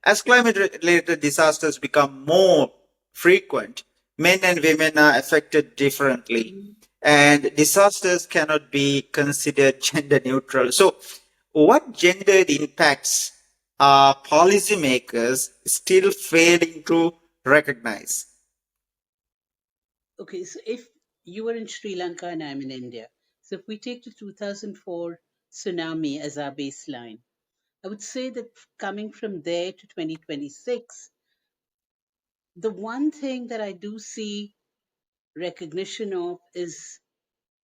As climate-related disasters become more frequent, men and women are affected differently, and disasters cannot be considered gender neutral. So, what gendered impacts are policymakers still failing to recognize? Okay, so if you were in Sri Lanka and I'm in India, so if we take the 2004 tsunami as our baseline, I would say that coming from there to 2026, the one thing that I do see recognition of is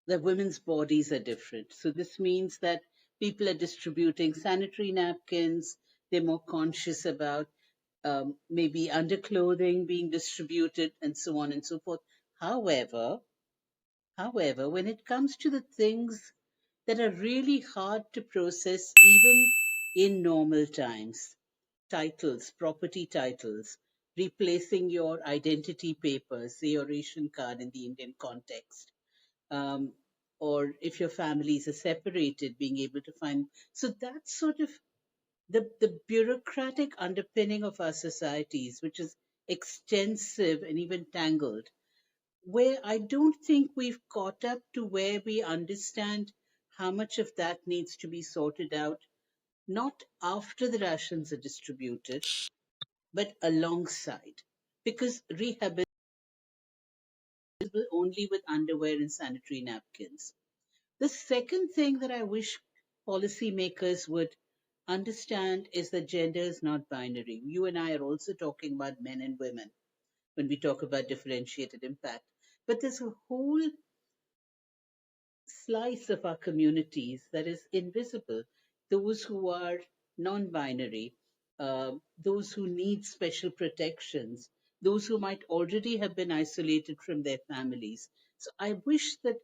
that women's bodies are different. So this means that people are distributing sanitary napkins, they're more conscious about maybe underclothing being distributed and so on and so forth. However, However, when it comes to the things that are really hard to process even in normal times, titles, property titles, replacing your identity papers, say your ration card in the Indian context, um, or if your families are separated, being able to find. So that's sort of the bureaucratic underpinning of our societies, which is extensive and even tangled, where I don't think we've caught up to where we understand how much of that needs to be sorted out, not after the rations are distributed, but alongside. Because rehabilitation is only with underwear and sanitary napkins. The second thing that I wish policymakers would understand is that gender is not binary. You and I are also talking about men and women when we talk about differentiated impact. But there's a whole slice of our communities that is invisible, those who are non binary, those who need special protections, those who might already have been isolated from their families. So I wish that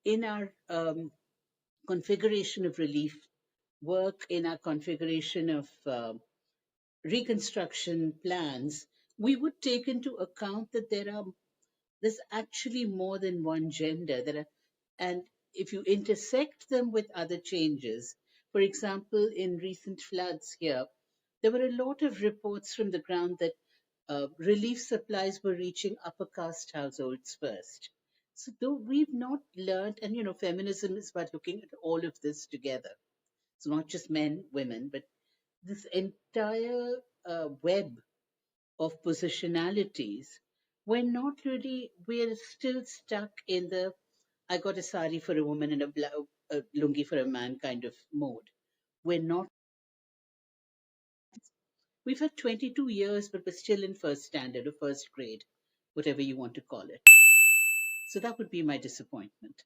in our configuration of relief work, in our configuration of reconstruction plans, we would take into account that there's actually more than one gender. And if you intersect them with other changes, for example, in recent floods here, there were a lot of reports from the ground that relief supplies were reaching upper caste households first. So though we've not learned, and feminism is about looking at all of this together. It's not just men, women, but this entire web of positionalities, we're still stuck in the I got a sari for a woman and a lungi for a man kind of mode. We're not, we've had 22 years, but we're still in first standard or first grade, whatever you want to call it. So that would be my disappointment.